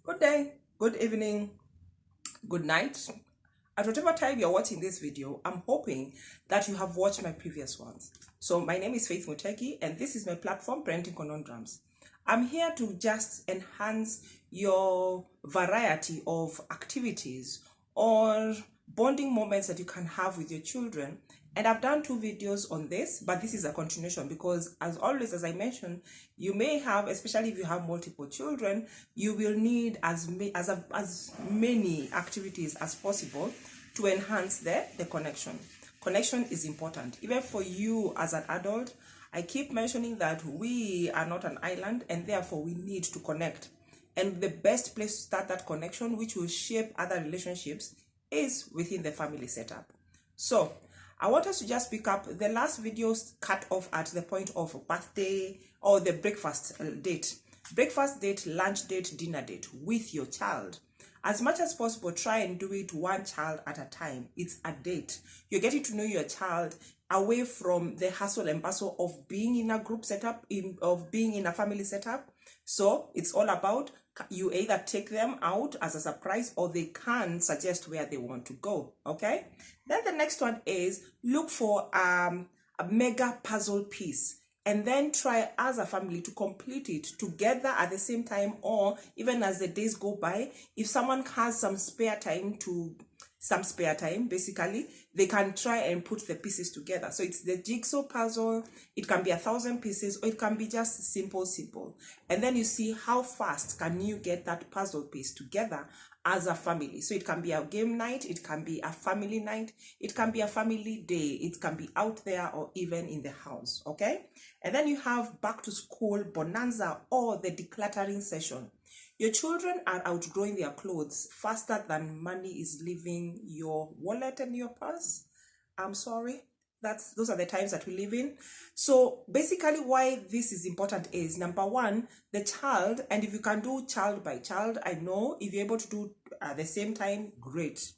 Good day, good evening, good night. At whatever time you're watching this video, I'm hoping that you have watched my previous ones. So my name is Faith Muteki and this is my platform, Parenting Conundrums. I'm here to just enhance your variety of activities or bonding moments that you can have with your children. And I've done two videos on this, but this is a continuation because, as always, as I mentioned, you may have, especially if you have multiple children, you will need as many activities as possible to enhance the connection. Connection is important. Even for you as an adult, I keep mentioning that we are not an island and therefore we need to connect. And the best place to start that connection, which will shape other relationships, is within the family setup. So I want us to just pick up the last videos cut off at the point of birthday or the breakfast date. Breakfast date, lunch date, dinner date with your child. As much as possible, try and do it one child at a time. It's a date. You're getting to know your child away from the hustle and bustle of being in a group setup, of being in a family setup. So it's all about you either take them out as a surprise or they can suggest where they want to go. Okay. Then the next one is look for a mega puzzle piece and then try as a family to complete it together at the same time, or even as the days go by. If someone has some spare time, basically they can try and put the pieces together. So it's the jigsaw puzzle. It can be 1,000 pieces or it can be just simple, and then you see how fast can you get that puzzle piece together as a family. So it can be a game night, it can be a family night, it can be a family day, it can be out there or even in the house. Okay. And then you have back to school bonanza or the decluttering session. Your children are outgrowing their clothes faster than money is leaving your wallet and your purse. I'm sorry. Those are the times that we live in. So basically why this is important is, number one, the child, and if you can do child by child, I know if you're able to do at the same time, great.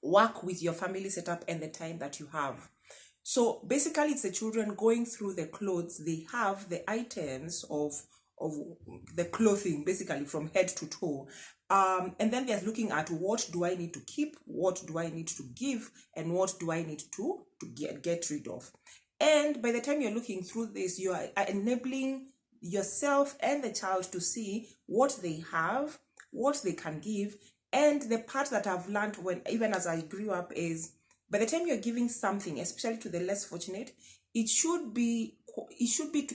Work with your family setup and the time that you have. So basically it's the children going through the clothes. They have the items of the clothing basically from head to toe, and then they're looking at what do I need to keep, what do I need to give, and what do I need to get rid of. And by the time you're looking through this, you are enabling yourself and the child to see what they have, what they can give. And the part that I've learned when even as I grew up is, by the time you're giving something, especially to the less fortunate, it should be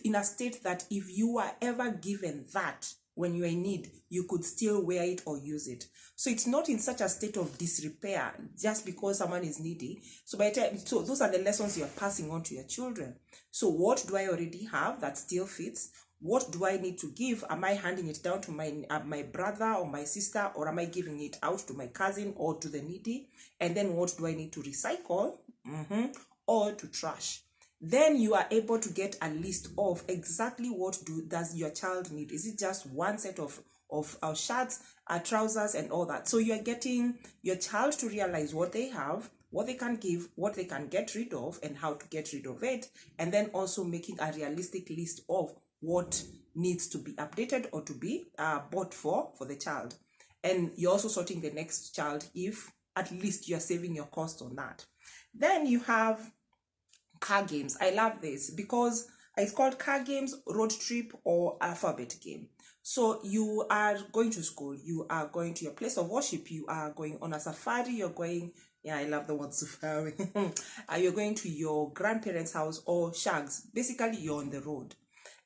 in a state that if you are ever given that when you're in need, you could still wear it or use it. So it's not in such a state of disrepair just because someone is needy. So those are the lessons you're passing on to your children. So what do I already have that still fits? What do I need to give? Am I handing it down to my brother or my sister, or am I giving it out to my cousin or to the needy? And then what do I need to recycle or to trash? Then you are able to get a list of exactly what does your child need. Is it just one set of shirts, trousers, and all that? So you're getting your child to realize what they have, what they can give, what they can get rid of, and how to get rid of it. And then also making a realistic list of what needs to be updated or to be bought for the child. And you're also sorting the next child if at least you're saving your cost on that. Then you have car games. I love this because it's called car games, road trip, or alphabet game. So you are going to school, you are going to your place of worship, you are going on a safari, you're going, yeah, I love the word safari. You're going to your grandparents' house or shags. Basically, you're on the road.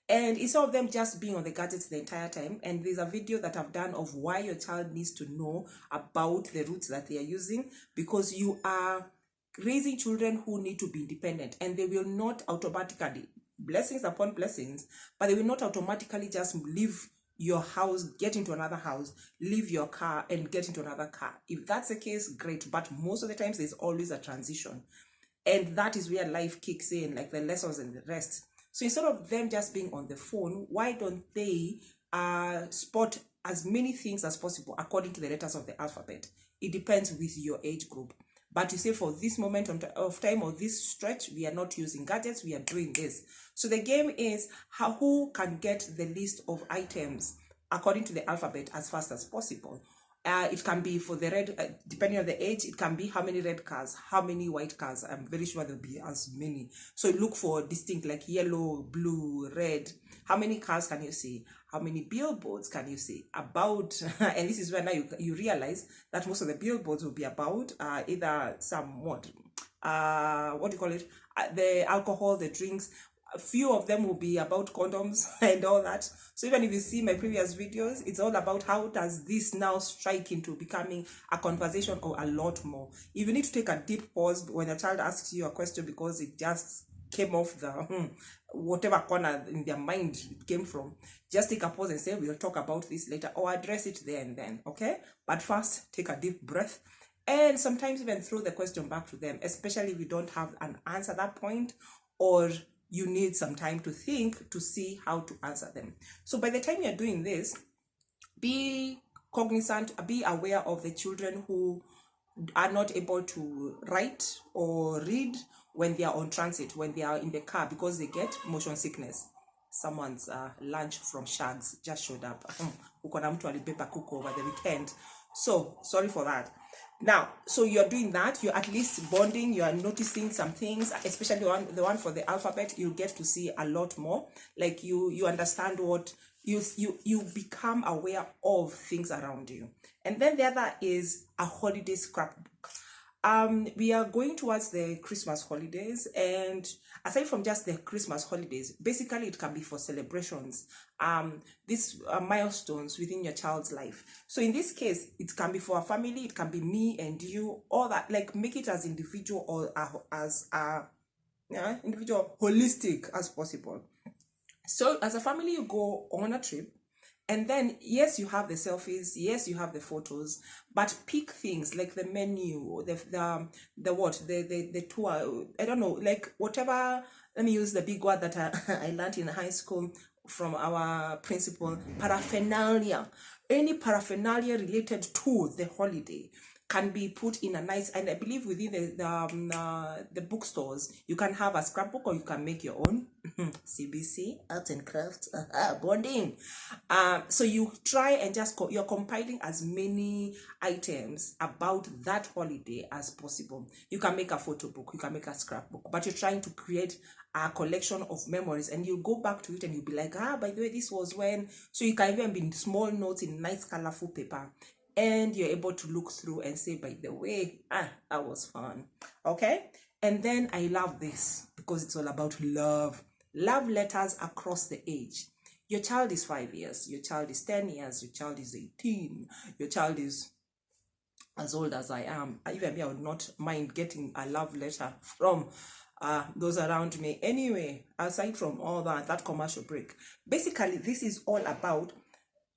And instead of them just being on the gadgets the entire time, and there's a video that I've done of why your child needs to know about the routes that they are using, because you are raising children who need to be independent, and they will not automatically, blessings upon blessings, but they will not automatically just leave your house, get into another house, leave your car and get into another car. If that's the case, great. But most of the times there's always a transition. And that is where life kicks in, like the lessons and the rest. So instead of them just being on the phone, why don't they spot as many things as possible according to the letters of the alphabet? It depends with your age group. But you say for this moment of time or this stretch, we are not using gadgets, we are doing this. So the game is who can get the list of items according to the alphabet as fast as possible. It can be for the red, depending on the age, it can be how many red cars, how many white cars. I'm very sure there'll be as many. So look for distinct, like yellow, blue, red. How many cars can you see? How many billboards can you see? About, and this is where now you realize that most of the billboards will be about either some what do you call it? The alcohol, the drinks. A few of them will be about condoms and all that. So even if you see my previous videos, it's all about how does this now strike into becoming a conversation or a lot more. If you need to take a deep pause when a child asks you a question because it just came off the whatever corner in their mind it came from, just take a pause and say, we'll talk about this later, or address it there and then, okay? But first, take a deep breath. And sometimes even throw the question back to them, especially if you don't have an answer at that point, or you need some time to think to see how to answer them. So by the time you're doing this, be cognizant, be aware of the children who are not able to write or read when they are on transit, when they are in the car, because they get motion sickness. Someone's lunch from Shags just showed up. Ukona mtu alibeba kuku over the weekend. So sorry for that. Now, so you're doing that, you're at least bonding, you are noticing some things, especially the one for the alphabet. You'll get to see a lot more. Like you understand what you become aware of things around you. And then the other is a holiday scrapbook. We are going towards the Christmas holidays, and aside from just the Christmas holidays, basically it can be for celebrations, these milestones within your child's life. So in this case, it can be for a family, it can be me and you, all that. Like make it as individual or as individual, holistic as possible. So as a family, you go on a trip. And then, yes, you have the selfies, yes, you have the photos, but pick things like the menu, the tour, I don't know, like whatever. Let me use the big word that I learned in high school from our principal, paraphernalia. Any paraphernalia related to the holiday can be put in a nice, and I believe within the bookstores, you can have a scrapbook or you can make your own. CBC, arts and crafts, bonding. So you try and just, you're compiling as many items about that holiday as possible. You can make a photo book, you can make a scrapbook, but you're trying to create a collection of memories, and you go back to it and you'll be like, by the way, this was when. So you can even be in small notes in nice colorful paper, and you're able to look through and say, by the way, that was fun. Okay? And then I love this because it's all about love. Love letters across the age. Your child is 5 years, your child is 10 years, your child is 18, your child is as old as I am. Even me, I would not mind getting a love letter from those around me. Anyway, aside from all that commercial break, basically this is all about,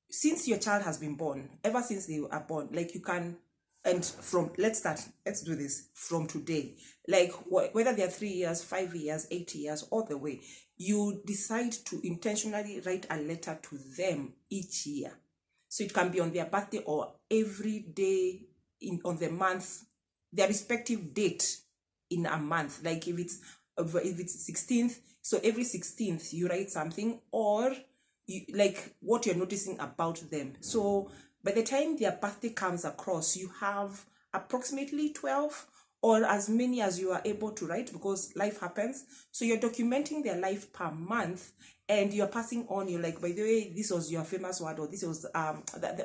since your child has been born, ever since they are born, like you can, and from, let's do this from today, like whether they're 3 years, 5 years, 8 years, all the way, you decide to intentionally write a letter to them each year. So it can be on their birthday or every day on the month, their respective date in a month. Like if it's 16th, so every 16th you write something, or like what you're noticing about them. So by the time their birthday comes across, you have approximately 12 or as many as you are able to write, because life happens. So you're documenting their life per month, and you're passing on. You're like, by the way, this was your famous word, or this was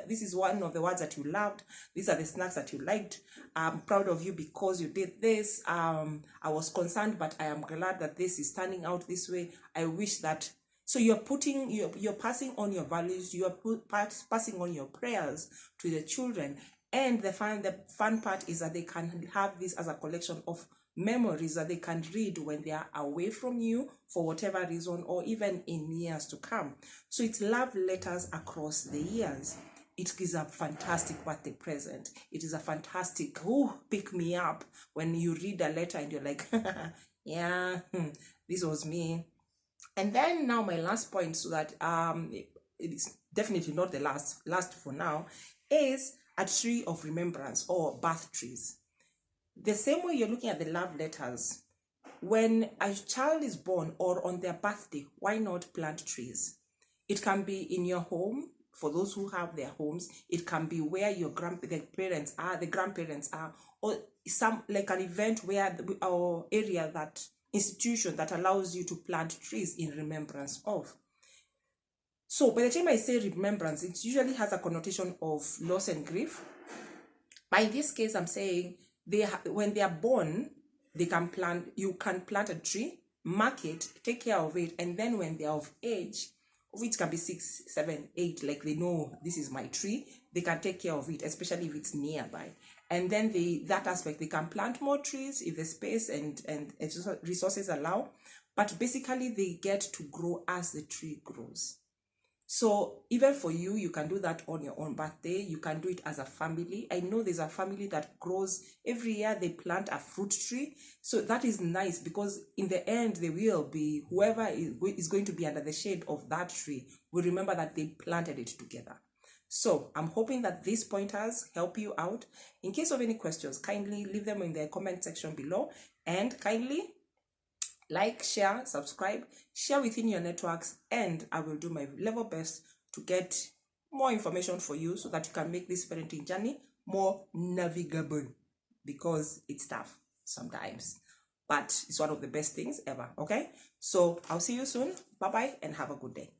this is one of the words that you loved. These are the snacks that you liked. I'm proud of you because you did this. I was concerned, but I am glad that this is turning out this way. I wish that. So you're passing on your values, you're passing on your prayers to the children. And the fun part is that they can have this as a collection of memories that they can read when they are away from you for whatever reason, or even in years to come. So it's love letters across the years. It is a fantastic birthday present. It is a fantastic, pick me up when you read a letter and you're like, yeah, this was me. And then now my last point, so that it's definitely not the last for now, is a tree of remembrance, or birth trees. The same way you're looking at the love letters, when a child is born or on their birthday, why not plant trees? It can be in your home, for those who have their homes. It can be where your the grandparents are, or some like an event where our area, that institution that allows you to plant trees in remembrance of. So by the time I say remembrance, it usually has a connotation of loss and grief. But in this case, I'm saying when they are born, you can plant a tree, mark it, take care of it, and then when they are of age, which can be 6, 7, 8, like they know this is my tree, they can take care of it, especially if it's nearby. And then that aspect, they can plant more trees if the space and resources allow. But basically, they get to grow as the tree grows. So even for you, you can do that on your own birthday. You can do it as a family. I know there's a family that grows every year, they plant a fruit tree. So that is nice, because in the end, they will be, whoever is going to be under the shade of that tree will remember that they planted it together. So I'm hoping that these pointers help you out. In case of any questions, kindly leave them in the comment section below, and kindly like, share, subscribe, share within your networks, and I will do my level best to get more information for you so that you can make this parenting journey more navigable, because it's tough sometimes, but it's one of the best things ever. Okay, so I'll see you soon. Bye bye, and have a good day.